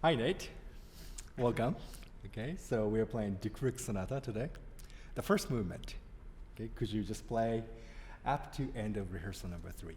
Hi, Nate. Welcome. Okay, so we're playing Decruck Sonata today. The first movement. Okay, could you just play up to end of rehearsal number 3?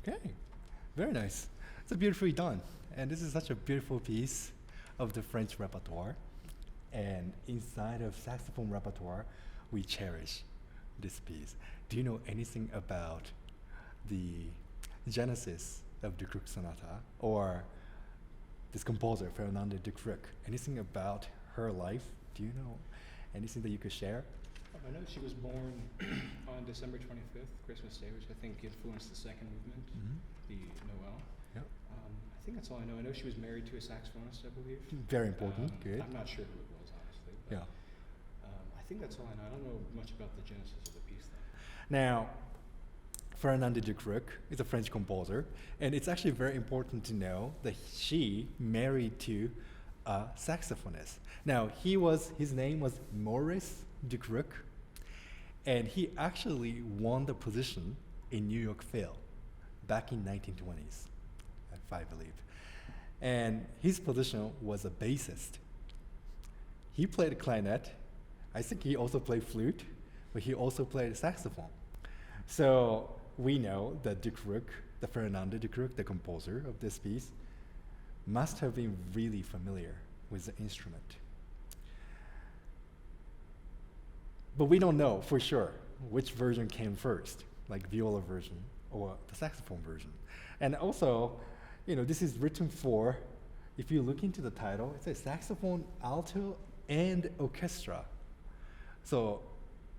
Okay, very nice. It's beautifully done. And this is such a beautiful piece of the French repertoire. And inside of saxophone repertoire, we cherish this piece. Do you know anything about the genesis of Decruck Sonata or this composer, Fernande Decruck? Anything about her life? Do you know anything that you could share? I know she was born on December 25th, Christmas Day, which I think influenced the second movement, the Noel. Yep. I think that's all I know. I know she was married to a saxophonist, I believe. Very important, good. I'm not sure who it was, honestly. But, I think that's all I know. I don't know much about the genesis of the piece, though. Now, Fernande Decruck is a French composer, and it's actually very important to know that she married to a saxophonist. Now, his name was Maurice Decruck, and he actually won the position in New York Phil back in 1920s, I believe. And his position was a bassist. He played clarinet. I think he also played flute, but he also played saxophone. So we know that Decruck, the Fernande Decruck, the composer of this piece, must have been really familiar with the instrument. But we don't know for sure which version came first, like viola version or the saxophone version. And also, this is written for, if you look into the title, it says saxophone, alto, and orchestra. So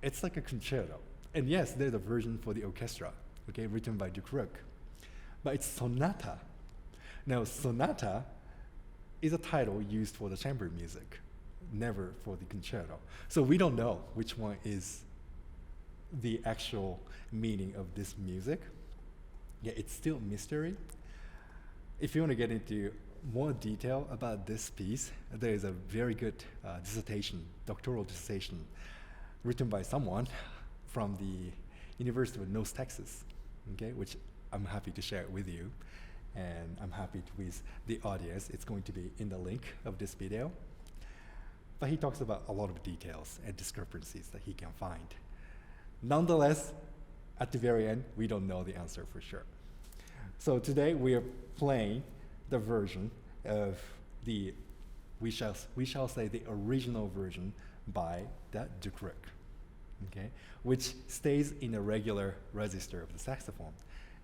it's like a concerto. And yes, there's a version for the orchestra, okay, written by Decruck. But it's sonata. Now, sonata is a title used for the chamber music, never for the concerto. So we don't know which one is the actual meaning of this music. Yeah, it's still a mystery. If you want to get into more detail about this piece, there is a very good doctoral dissertation, written by someone from the University of North Texas, okay, which I'm happy to share with you. And I'm happy with the audience. It's going to be in the link of this video. But he talks about a lot of details and discrepancies that he can find. Nonetheless, at the very end, we don't know the answer for sure. So today we are playing the version of we shall say the original version by that Decruck, okay, which stays in a regular register of the saxophone.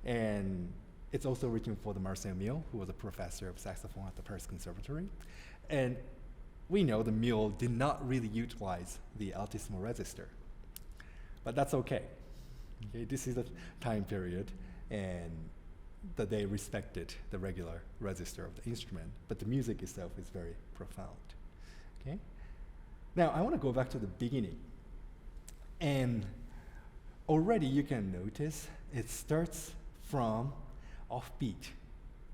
And it's also written for the Marcel Mille, who was a professor of saxophone at the Paris Conservatory. And we know the Mille did not really utilize the altissimo register, but that's okay. Okay, this is a time period, and that they respected the regular register of the instrument, but the music itself is very profound. Okay. Now I want to go back to the beginning. And already you can notice it starts from offbeat,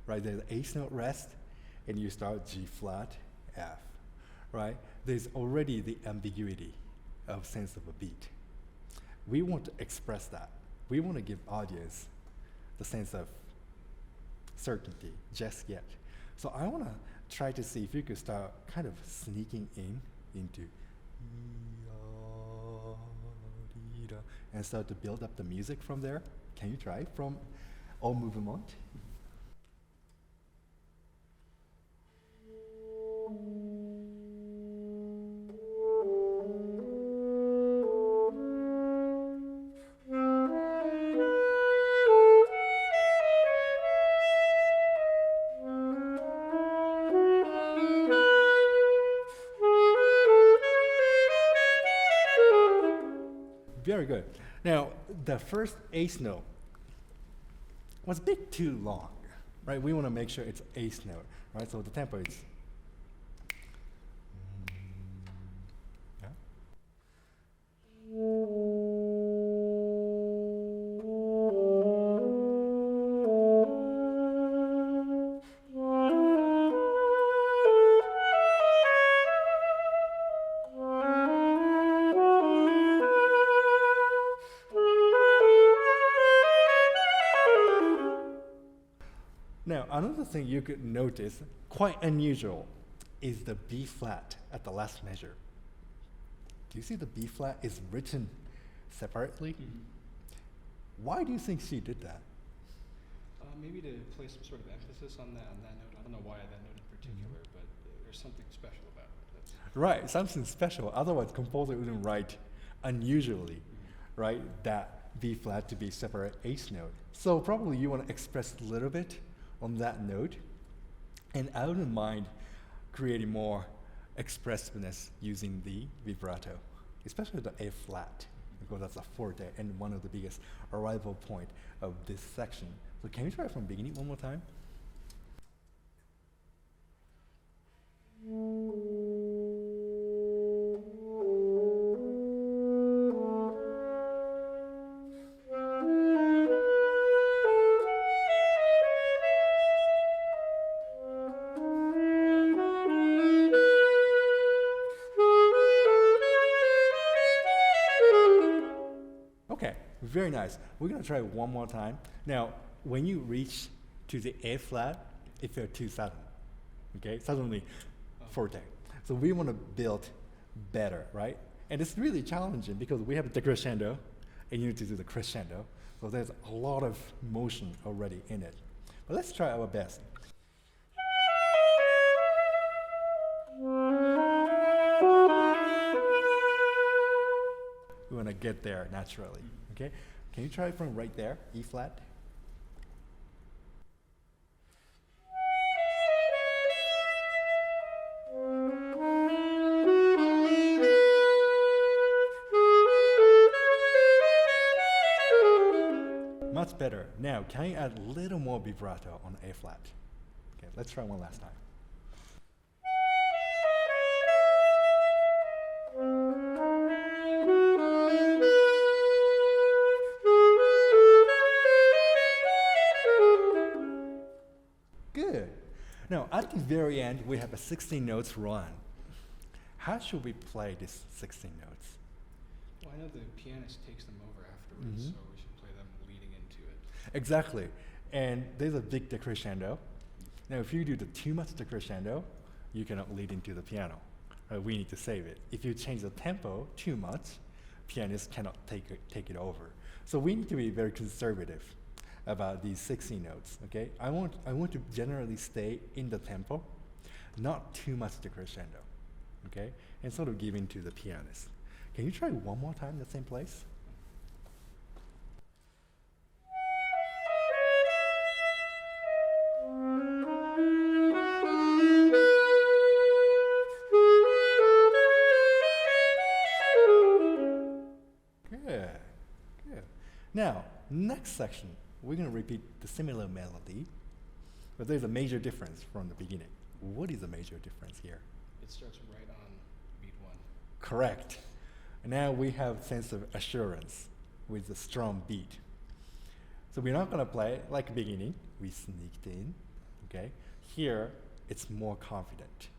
right? There's eighth note rest, and you start G flat, F, right? There's already the ambiguity of sense of a beat. We want to express that. We want to give audience the sense of certainty, just yet. So I want to try to see if you could start kind of sneaking into and start to build up the music from there. Can you try from Au Mouvement? Very good. Now, the first eighth note was a bit too long, right? We want to make sure it's eighth note, right? So the tempo is. Yeah. Now, another thing you could notice, quite unusual, is the B flat at the last measure. Do you see the B flat is written separately? Why do you think she did that? Maybe to place some sort of emphasis on that note. I don't know why that note in particular, but there's something special about it. Right, something special. Otherwise, composer wouldn't write unusually, right? That B flat to be separate eighth note. So probably you want to express a little bit on that note, and I wouldn't mind creating more expressiveness using the vibrato, especially the A flat, because that's a forte and one of the biggest arrival point of this section. So can you try from beginning one more time? Okay, very nice. We're gonna try one more time. Now, when you reach to the A flat, it felt too sudden. Okay, suddenly forte. So we want to build better, right? And it's really challenging because we have a decrescendo, and you need to do the crescendo. So there's a lot of motion already in it. But let's try our best. We want to get there naturally, okay? Can you try it from right there, E flat? Much better. Now, can you add a little more vibrato on A flat? Okay, let's try one last time. Good. Now, at the very end, we have a 16 notes run. How should we play this 16 notes? Well, I know the pianist takes them over afterwards, so we should play them leading into it. Exactly. And there's a big decrescendo. Now, if you do the too much decrescendo, you cannot lead into the piano. We need to save it. If you change the tempo too much, pianist cannot take it over. So we need to be very conservative about these 16 notes, okay? I want to generally stay in the tempo, not too much decrescendo, okay? And sort of give in to the pianist. Can you try one more time in the same place? Good, good. Now, next section, we're going to repeat the similar melody, but there's a major difference from the beginning. What is the major difference here? It starts right on beat one. Correct. And now we have sense of assurance with the strong beat. So we're not gonna play like beginning, we sneaked in, okay? Here, it's more confident,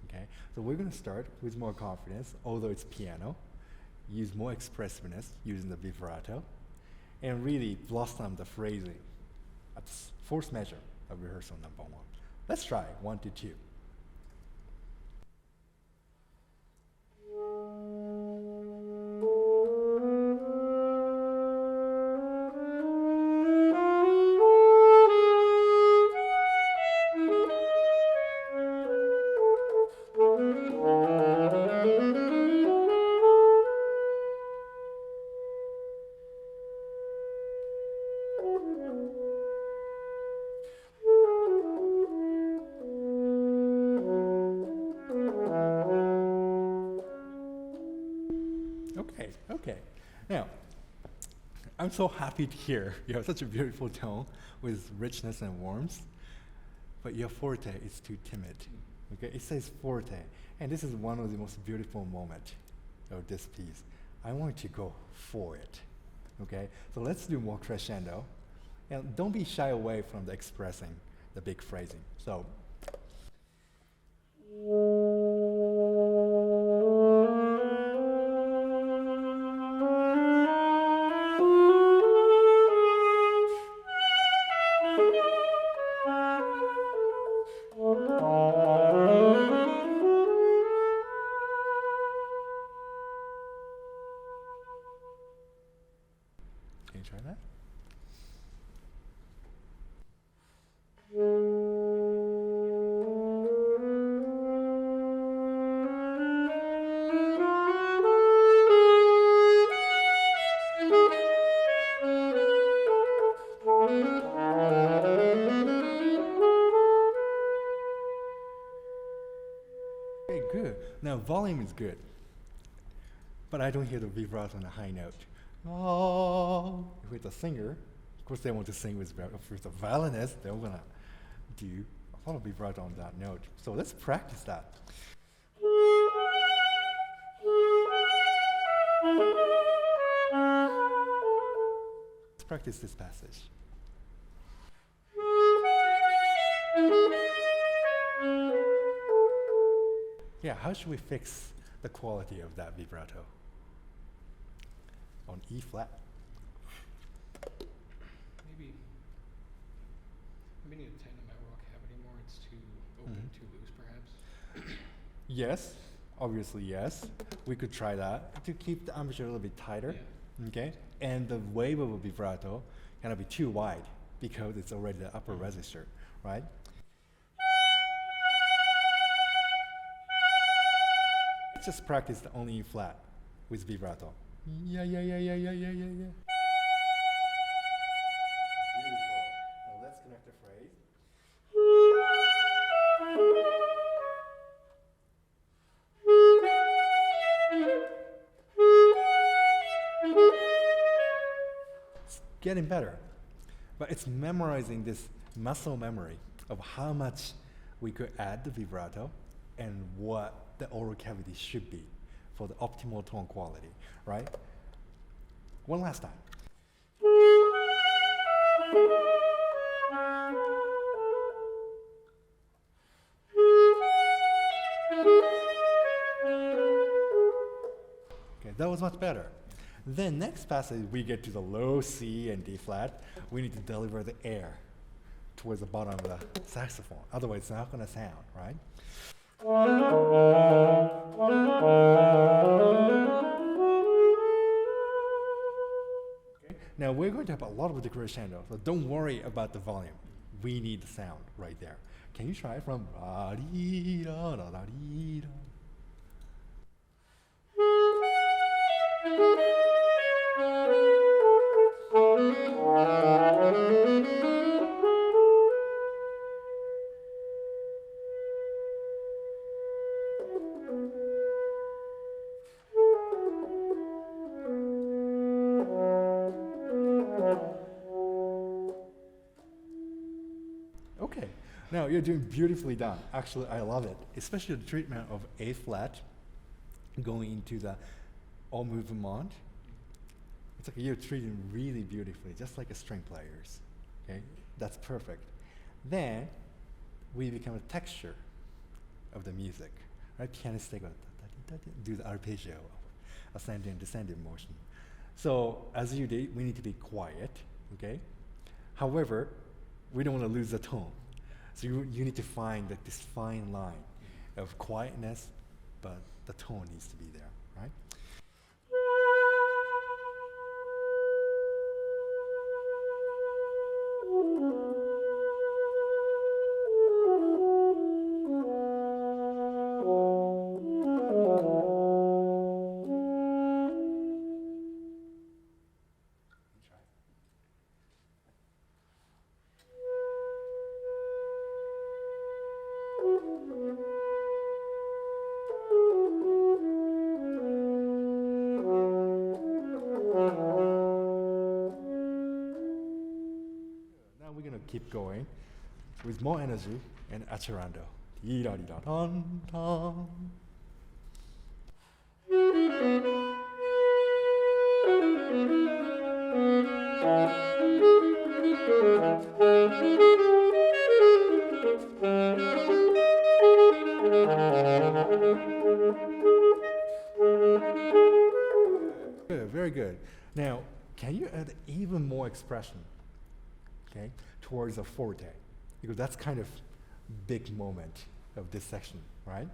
okay? So we're gonna start with more confidence, although it's piano, use more expressiveness using the vibrato, and really blossom the phrasing at the fourth measure of rehearsal number 1. Let's try 1 to 2. Okay. Now, I'm so happy to hear you have such a beautiful tone with richness and warmth, but your forte is too timid. Okay, it says forte, and this is one of the most beautiful moments of this piece. I want you to go for it. Okay, so let's do more crescendo, and don't be shy away from the expressing the big phrasing. So. Can you try that? Okay, good. Now volume is good, but I don't hear the vibrato on the high note. Oh, with the singer, of course they want to sing with the violinist, they're gonna do a lot of vibrato on that note. So let's practice that. Let's practice this passage. Yeah, how should we fix the quality of that vibrato? On E flat. Maybe need to tighten my raw cavity more. It's too open, too loose, perhaps. Yes, obviously yes. We could try that to keep the embouchure a little bit tighter. Yeah. Okay, and the wave of a vibrato cannot be too wide because it's already the upper register, right? Let's just practice the only E flat with vibrato. Yeah. Beautiful. Now let's connect the phrase. It's getting better, but it's memorizing this muscle memory of how much we could add the vibrato and what the oral cavity should be for the optimal tone quality, right? One last time. Okay, that was much better. Then next passage, we get to the low C and D flat. We need to deliver the air towards the bottom of the saxophone. Otherwise, it's not going to sound, right? Okay. Now we're going to have a lot of decrescendo, so don't worry about the volume. We need the sound right there. Can you try it from ra-dee-da-da-da-dee-da? Okay, now you're doing beautifully done. Actually, I love it, especially the treatment of A flat going into the all movement. It's like you're treating really beautifully, just like a string players. Okay, that's perfect. Then we become a texture of the music. Right, pianists they go do the arpeggio, ascending, descending motion. So as you did, we need to be quiet. Okay. However, we don't want to lose the tone. So you need to find like this fine line of quietness, but the tone needs to be there, right? Now we're gonna keep going with more energy and accelerando. Dee-da-dee-da-dun-dun. Good, very good. Now, can you add even more expression, okay, towards a forte? Because that's kind of big moment of this section, right?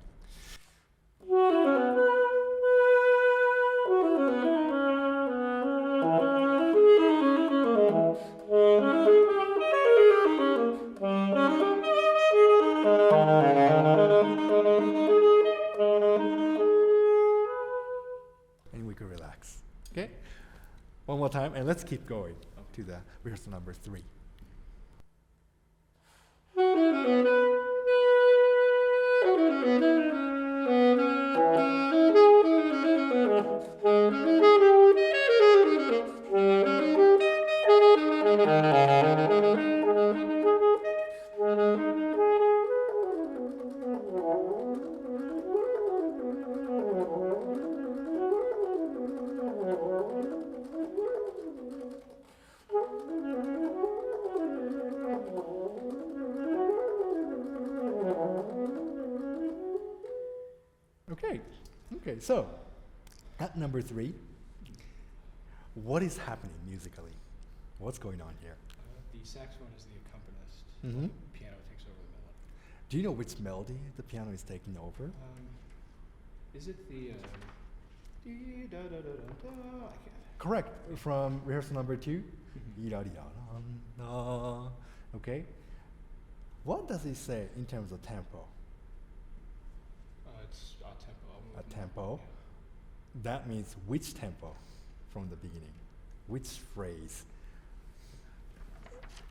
And we can relax, okay? One more time, and let's keep going to the rehearsal number 3. Okay, so at number 3, what is happening musically? What's going on here? The saxophone is the accompanist. Mm-hmm. The piano takes over the melody. Do you know which melody the piano is taking over? Is it the dee da da da da da? I can't. Correct, from rehearsal number 2. Mhm. Dee-da-dee-da-dum-da. Okay. What does it say in terms of tempo? It's a tempo. I'll move A more. tempo. That means which tempo from the beginning? Which phrase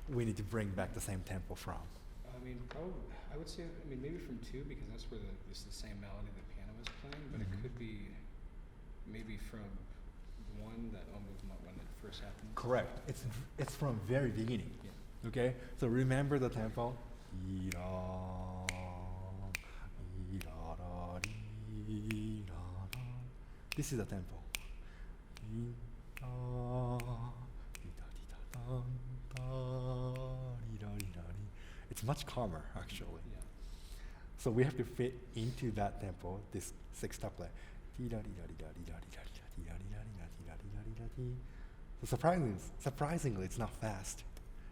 we need to bring back the same tempo from? I mean, probably. I would say. I mean, maybe from 2 because that's where it's the same melody the piano is playing. But Mhm. it could be maybe from 1 that I'll move when it first happened. Correct. It's from very beginning. Yeah. Okay. So remember the tempo. Dee-da, dee-da-da, dee-da-da. This is the tempo. Dee-da, dee-da-dee-da-dum, da, dee-da-dee-da-dee. It's much calmer actually. Yeah. So we have to fit into that tempo, this 6-steplet. So surprisingly, it's not fast.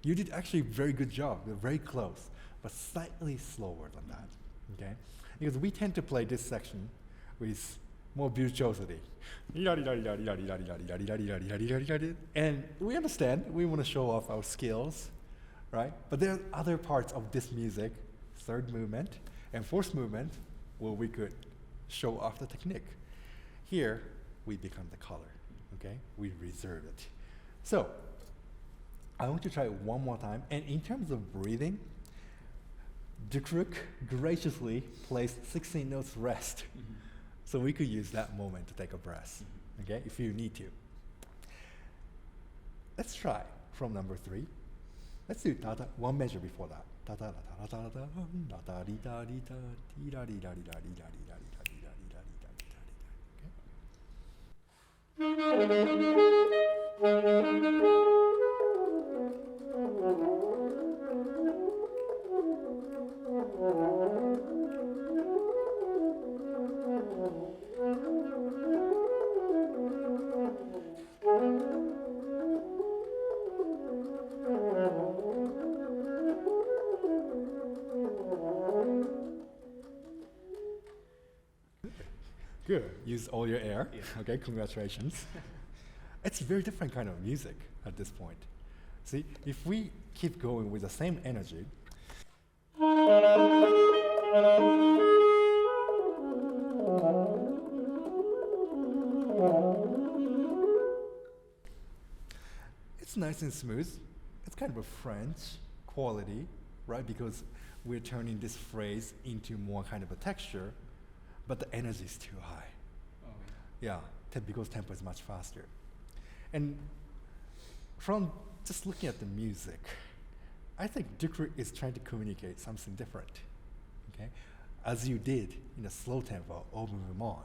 You did actually a very good job. You're very close, but slightly slower than that. Okay, because we tend to play this section with more virtuosity. And we understand. We want to show off our skills, right? But there are other parts of this music, 3rd movement and 4th movement, where we could show off the technique. Here, we become the color, okay? We reserve it. So, I want to try it one more time. And in terms of breathing, Decruck graciously placed 16 notes rest. Mhm. So we could use that moment to take a breath, Mhm. okay, if you need to. Let's try from number 3. Let's do ta-ta, one measure before that. Ta-ta, ta-ta, ta-ta, ta-ta, ta-dee-da-dee-da, dee-da-dee-da-dee-da, dee-da-dee-da-dee-da, dee-da-dee-da-dee-da, dee-da-dee-da-dee-da, okay? Good. Use all your air. Yeah. Okay, congratulations. It's a very different kind of music at this point. See, if we keep going with the same energy, it's nice and smooth. It's kind of a French quality, right? Because we're turning this phrase into more kind of a texture, but the energy is too high. Oh, Yeah, because tempo is much faster. And from just looking at the music, I think Decruck is trying to communicate something different, okay? As you did in a slow tempo, au mouvement,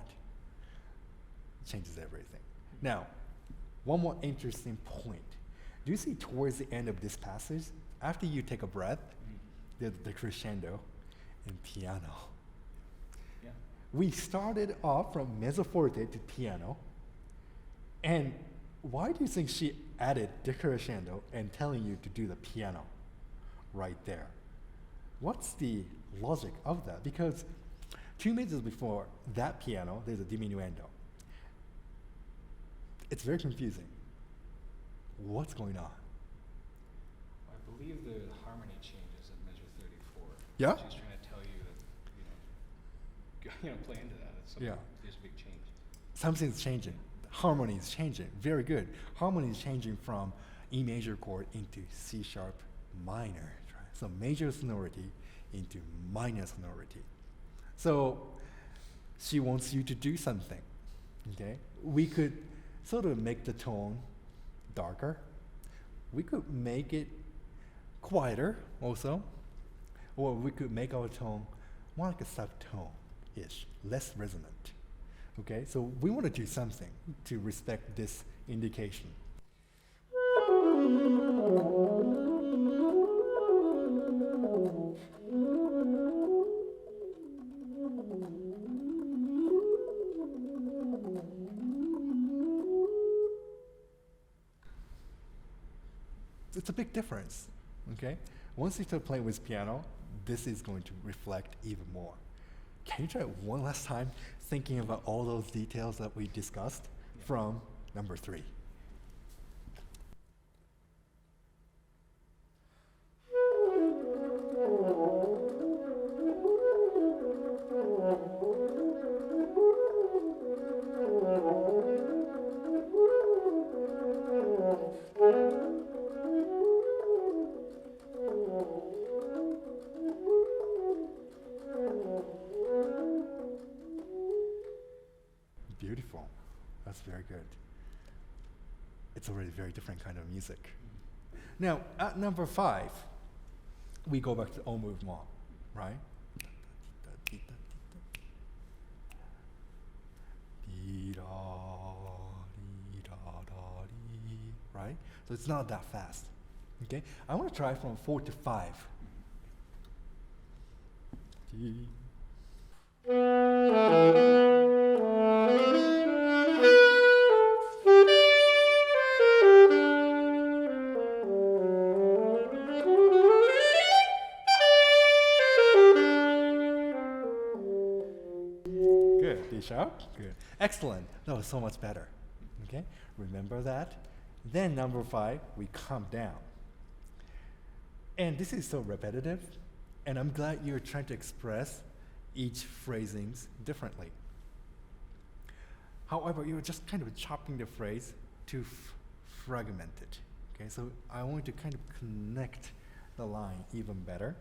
changes everything. Now, one more interesting point. Do you see towards the end of this passage, after you take a breath, there's the crescendo and piano. yeah. We started off from mezzo forte to piano, and why do you think she added decrescendo and telling you to do the piano right there? What's the logic of that? Because 2 measures before that piano, there's a diminuendo. It's very confusing. What's going on? I believe the harmony changes at measure 34. Yeah? She's trying to tell you that, play into that. It's something, Yeah. There's a big change. Something's changing. Harmony is changing. Very good. Harmony is changing from E major chord into C sharp minor. Right? So major sonority into minor sonority. So she wants you to do something. Okay? We could sort of make the tone darker. We could make it quieter also. Or we could make our tone more like a subtone-ish, less resonant. Okay, so we want to do something to respect this indication. It's a big difference, okay? Once you start playing with piano, this is going to reflect even more. Can you try it one last time, thinking about all those details that we discussed from number 3? Beautiful. That's very good. It's already a very different kind of music. Now, at number 5, we go back to au mouvement, right? Right? So it's not that fast. Okay? I want to try from 4 to 5. Good. D sharp? Good. Excellent. That was so much better. Okay? Remember that? Then number 5, we calm down. And this is so repetitive, and I'm glad you're trying to express each phrasings differently. However, you're just kind of chopping the phrase to fragment it. Okay, so I want to kind of connect the line even better.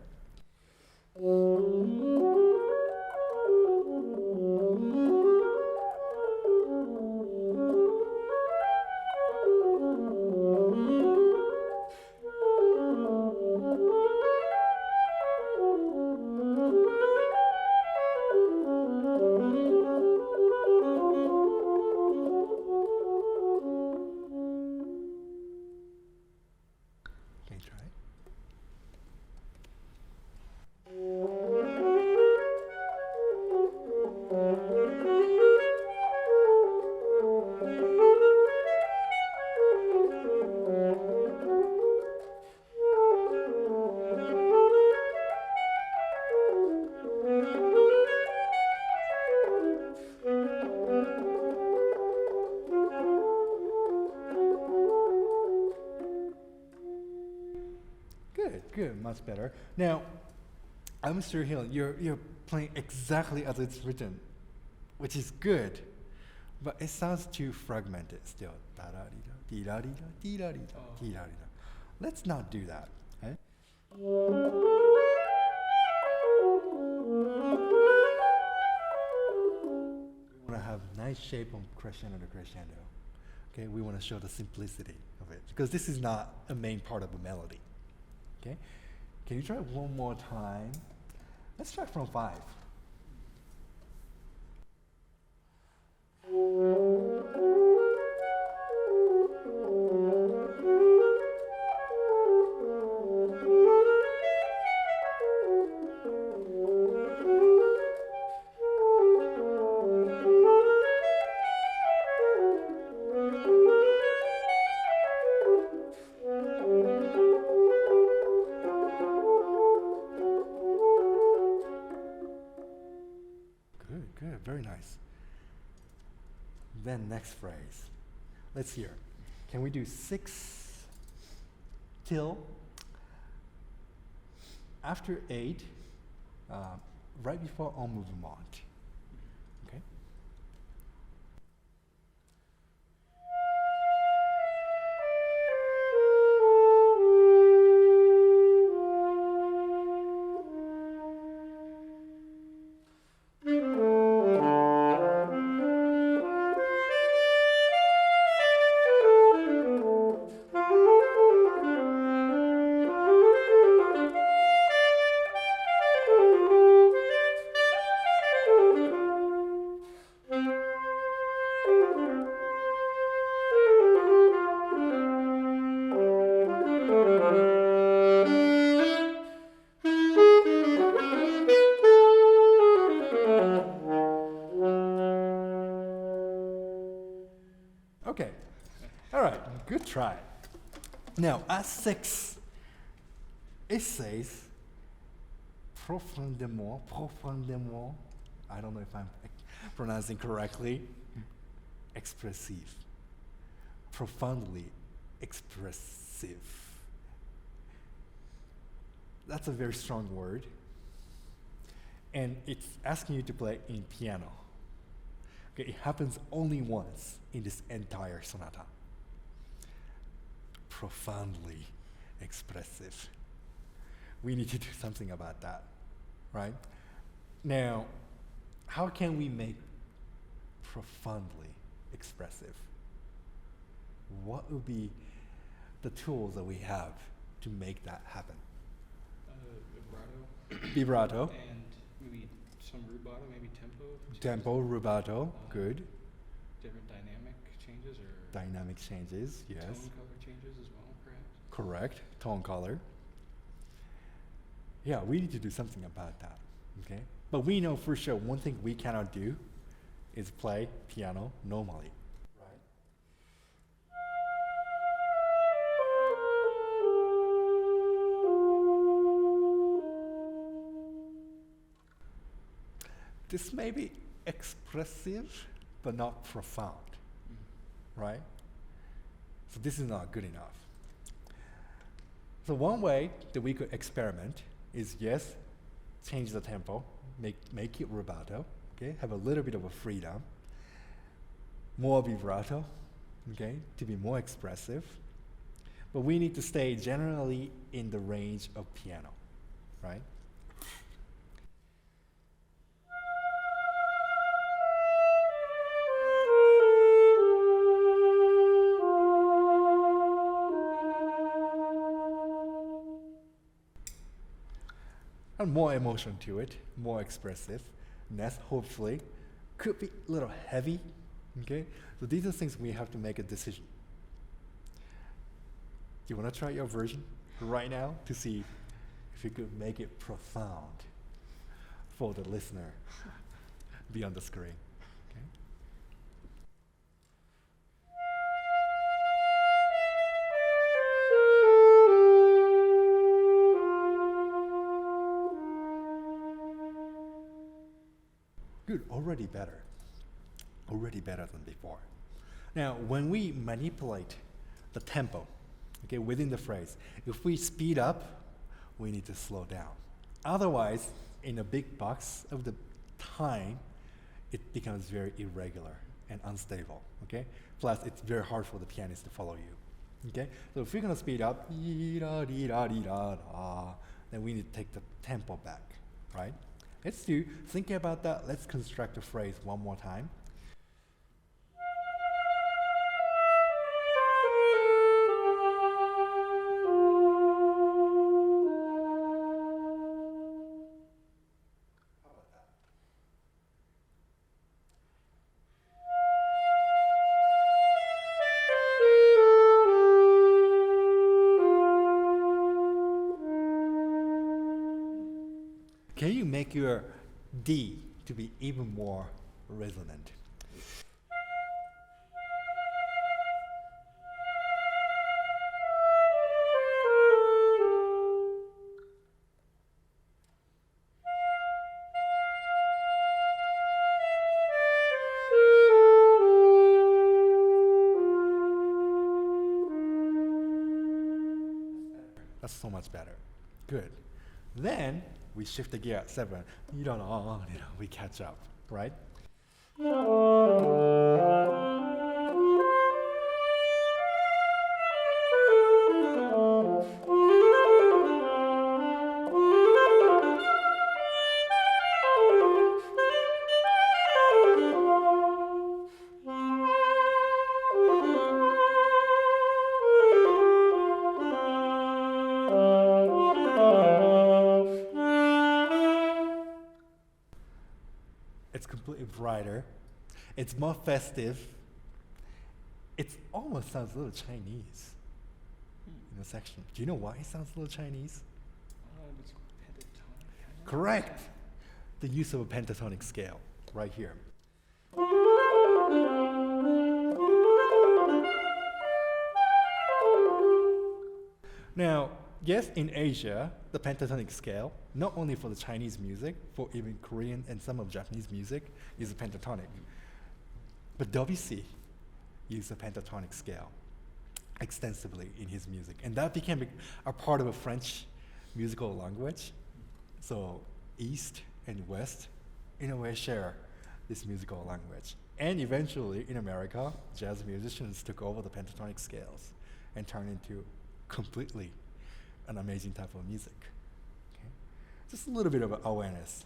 good, much better. Now, I'm sure you're playing exactly as it's written, which is good, but it sounds too fragmented still. Da-da-dee-da, dee-da-dee-da, dee-da-dee-da, dee-da-dee-da. Let's not do that. Okay? We want to have nice shape on crescendo to crescendo. Okay, we want to show the simplicity of it because this is not a main part of a melody. Okay, can you try it one more time? Let's try from 5. Good, very nice. Then next phrase. Let's hear. Can we do 6 till after 8, right before en mouvement? Okay. Okay. All right. Good try. Now, at 6, it says profondément. I don't know if I'm pronouncing correctly. Expressive. Profoundly expressive. That's a very strong word. And it's asking you to play in piano. Okay, it happens only once in this entire sonata. Profoundly expressive. We need to do something about that, right? Now, how can we make profoundly expressive? What would be the tools that we have to make that happen? Vibrato. Vibrato. And maybe some rubato, maybe tempo. Tempo, rubato, good. Different dynamic changes or Dynamic changes, yes. tone color changes as well, perhaps. Correct, tone color. Yeah, we need to do something about that, okay? But we know for sure one thing we cannot do is play piano normally. Right. This may be expressive, but not profound, right? So this is not good enough. So one way that we could experiment is, yes, change the tempo, make it rubato, okay? Have a little bit of a freedom, more vibrato, okay, to be more expressive. But we need to stay generally in the range of piano, right? And more emotion to it, more expressiveness, hopefully. Could be a little heavy, okay? So these are things we have to make a decision. Do you want to try your version right now to see if you could make it profound for the listener beyond the screen? Okay? Good, already better than before. Now, when we manipulate the tempo, okay, within the phrase, if we speed up we need to slow down. Otherwise, in a big box of the time, it becomes very irregular and unstable, okay? Plus, it's very hard for the pianist to follow you, okay? So if we're gonna speed up, then we need to take the tempo back, right? Let's do, thinking about that, let's construct a phrase one more time. Can you make your D to be even more resonant? That's so much better. Good. Then we shift the gear at 7. We catch up, right? It's completely brighter. It's more festive. It almost sounds a little Chinese in the section. Do you know why it sounds a little Chinese? It's pentatonic. Correct. The use of a pentatonic scale right here. Now, yes, in Asia, the pentatonic scale, not only for the Chinese music, for even Korean and some of Japanese music, is a pentatonic. But Debussy used a pentatonic scale extensively in his music. And that became a part of a French musical language. So East and West, in a way, share this musical language. And eventually, in America, jazz musicians took over the pentatonic scales and turned into completely an amazing type of music. Okay? Just a little bit of awareness.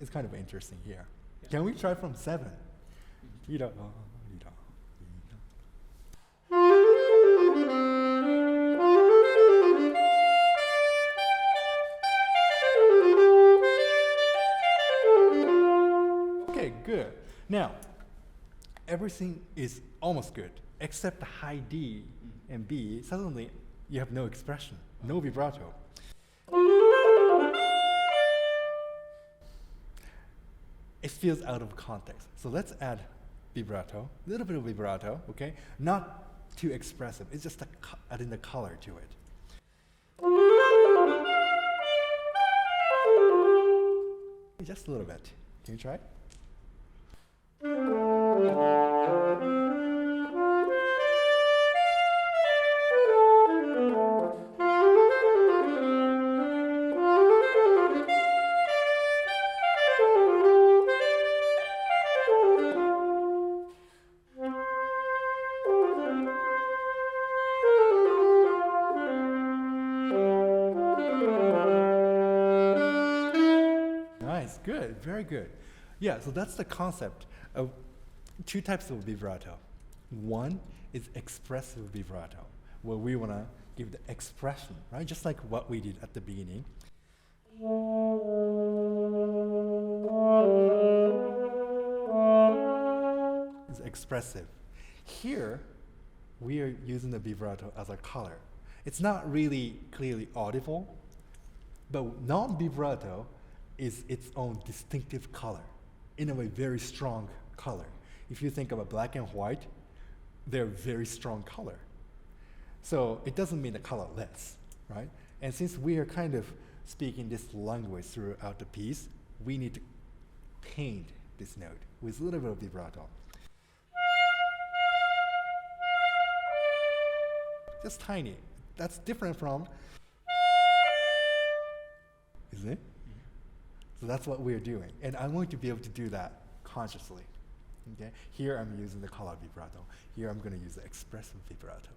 It's kind of interesting here. Yeah. Can we try from 7? Okay, good. Now, everything is almost good, except the high D and B. Suddenly, you have no expression, no vibrato. It feels out of context. So let's add vibrato, a little bit of vibrato, okay? Not too expressive, it's just adding the color to it. Just a little bit. Can you try? Nice, good, very good. Yeah, so that's the concept of 2 types of vibrato. One is expressive vibrato, where we want to give the expression, right? Just like what we did at the beginning. It's expressive. Here, we are using the vibrato as a color. It's not really clearly audible, but non-vibrato is its own distinctive color, in a way very strong color. If you think of a black and white, they're very strong color. So it doesn't mean the colorless, right? And since we are kind of speaking this language throughout the piece, we need to paint this note with a little bit of vibrato. Just tiny. That's different from isn't it? So that's what we're doing. And I want to be able to do that consciously. Okay? Here I'm using the color vibrato. Here I'm going to use the expressive vibrato.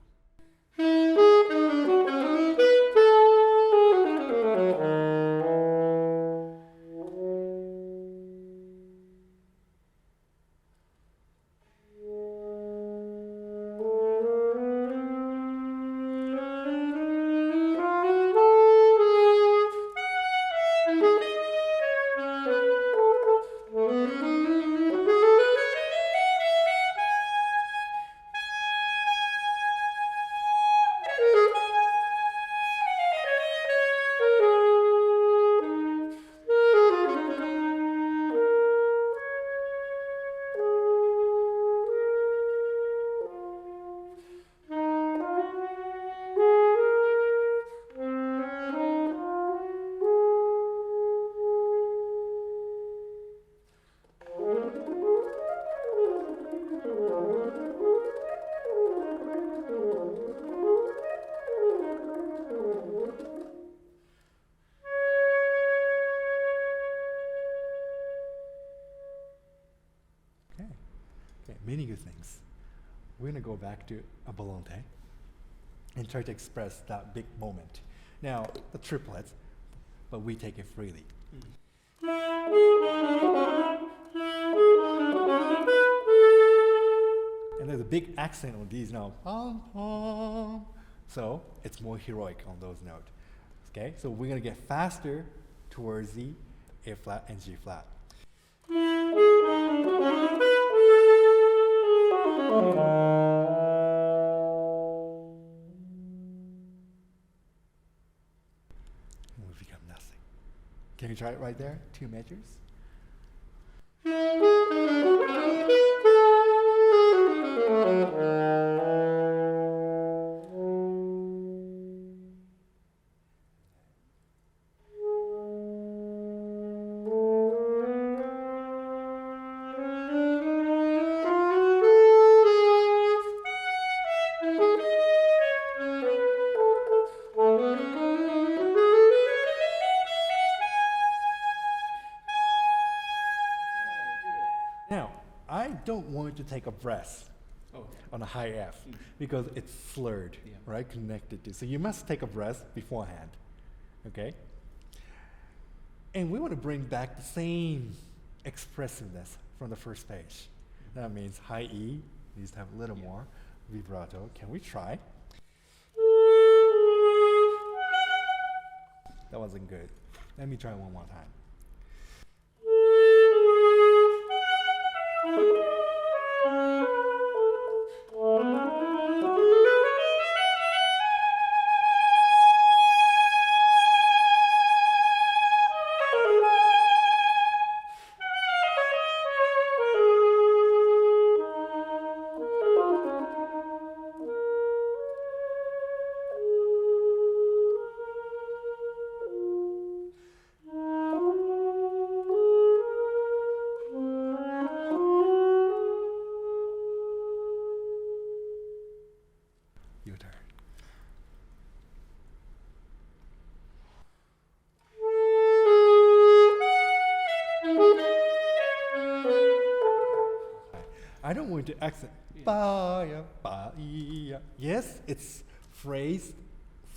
Okay, many good things. We're going to go back to a volante and try to express that big moment. Now, the triplets, but we take it freely. And there's a big accent on these now. Pom, pom. So it's more heroic on those notes. Okay, so we're going to get faster towards the A flat and G flat. And we become nothing. Can you try it right there? 2 measures. Now, I don't want to take a breath on a high F because it's slurred, right? Connected to. So you must take a breath beforehand, okay? And we want to bring back the same expressiveness from the first page. That means high E needs to have a little more vibrato. Can we try? That wasn't good. Let me try one more time. Your turn. I don't want to accent. Ba-ya, ba-ya. Yes, it's phrased,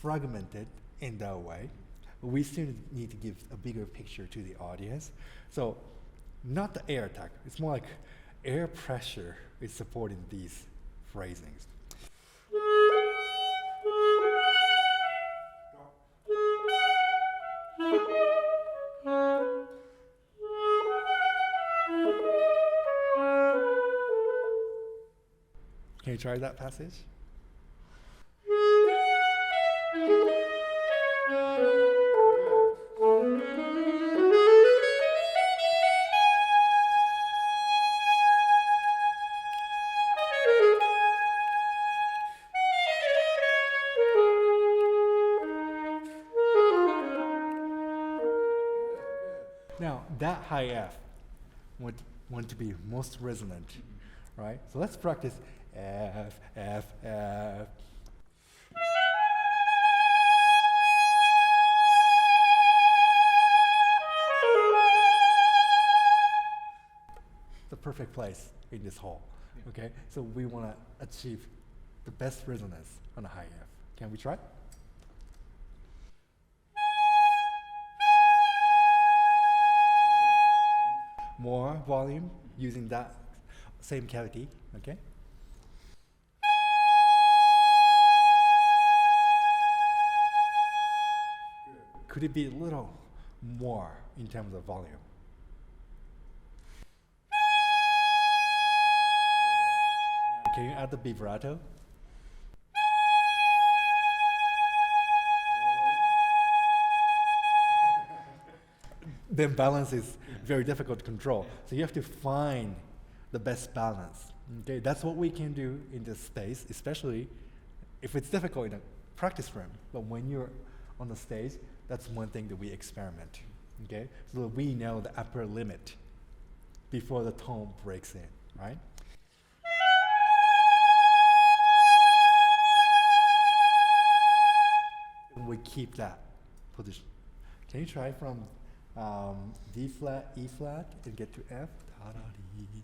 fragmented in that way, but we still need to give a bigger picture to the audience. So, not the air attack. It's more like air pressure is supporting these phrasings. Can you try that passage? Now, that high F want to be most resonant, right? So let's practice F, F, F. perfect place in this hall. Yeah. Okay, so we want to achieve the best resonance on a high F. Can we try? More volume using that same cavity. Okay. Could it be a little more in terms of volume? Can you add the vibrato? Then balance is very difficult to control. So you have to find the best balance. Okay, that's what we can do in this space, especially if it's difficult in a practice room. But when you're on the stage, that's one thing that we experiment. Okay, so we know the upper limit before the tone breaks in, right? And we keep that position. Can you try from D flat, E flat, and get to F? Ta-da-dee.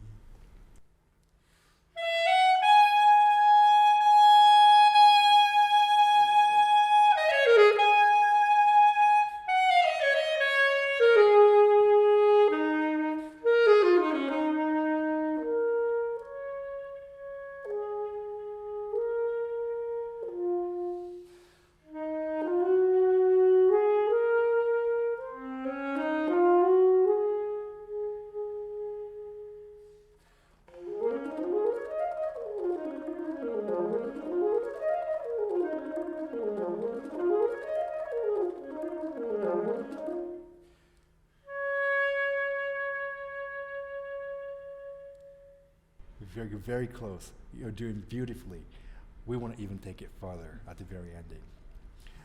Very, very close. You're doing beautifully. We want to even take it farther at the very ending.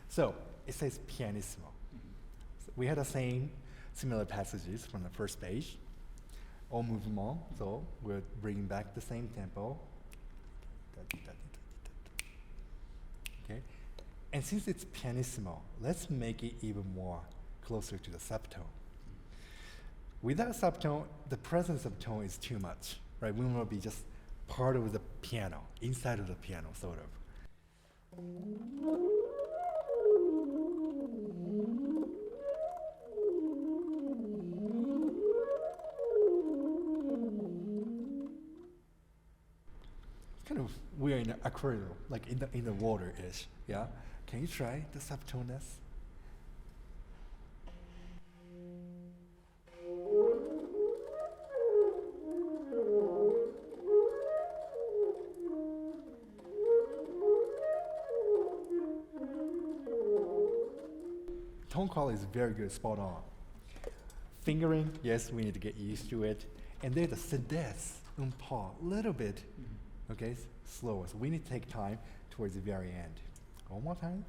So it says pianissimo. So we had the same similar passages from the first page. Au mouvement. So we're bringing back the same tempo. Okay. And since it's pianissimo, let's make it even more closer to the subtone. Without subtone, the presence of tone is too much. Right, we want to be just part of the piano, inside of the piano, sort of. Kind of we're in an aquarium, like in the water-ish. Yeah. Can you try the subtoneness? Tone call is very good, spot on. Fingering, yes, we need to get used to it. And then the sedez, pa, a little bit, okay, slower. So we need to take time towards the very end. One more time.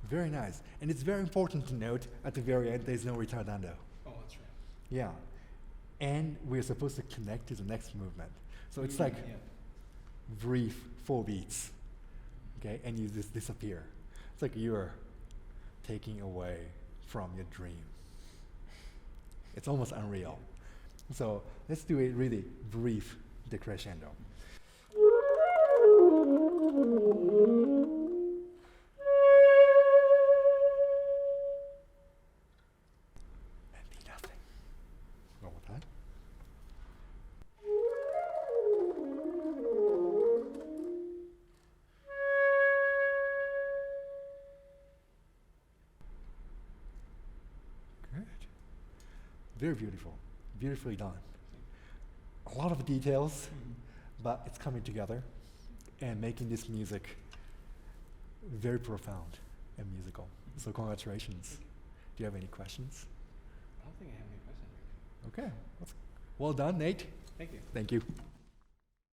Very nice. And it's very important to note at the very end there's no ritardando. Oh, that's right. Yeah. And we're supposed to connect to the next movement. So it's like brief 4 beats. Okay? And you just disappear. It's like you're taking away from your dream. It's almost unreal. So let's do a really brief decrescendo. Very beautiful, beautifully done. A lot of details, but it's coming together and making this music very profound and musical. So congratulations. Do you have any questions? I don't think I have any questions. Okay. Well done, Nate. Thank you. Thank you.